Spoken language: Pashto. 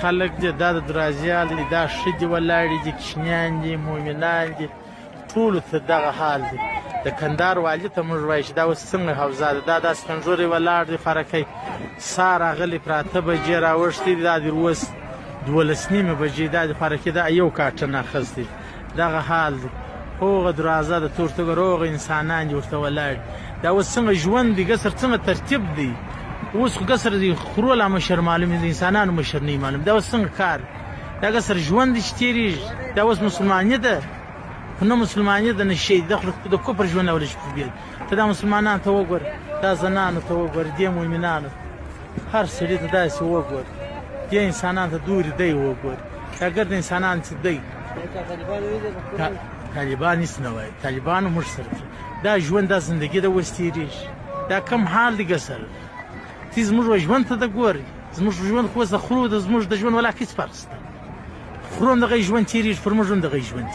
خلک دي دا د درازیال دي دا ښځې ولاړې دي کوچنیان دي مؤمنان دي ټولو ته دغه حال دی. د کندهار والي ته موږ وایو چې دا اوس څنګه حوزه ده دا داسې کمزورې ولاړ دی خرکۍ سا راغلې پر 8 بجې راوښتې دي دا د اوس 12 بجې دا د خرکۍ دا یو کارټن اخیستی دغه حال دی. هغه دروازه د تورتګر هغه انسانان دي ورته ولاړ دا اوس څنګه ژوند دی قصر څنګه ترتیب دی اوس خو قصر دی خرو لا مشر معلوم دي انسانانو مشر نه معلوم دا اوس څنګه کار دا قصر ژوند دي تیریږي دا اوس مسلمانیت ده خو نه مسلمانیت ده نه شي د کفر ژوند اول شي بیل ته دا مسلمانان ته وګور دا زنانو ته وګور دي مؤمنانو هر سړي ته داسې وګور دي انسانان ته دوري دی وګور دا ګرد انسانان څه دی طالبان هیڅ نه وایي طالبانو موږ سره دا ژوند دا زندګي ده اوس تیریږي دا کم حال دی قصر تی زموږ ژوند ته د ګوري زموږ ژوند خو د خرو د زموږ د ژوند ولا هیڅ فرق نشته خرو دغه ژوند تیریږي پر موږ دغه ژوند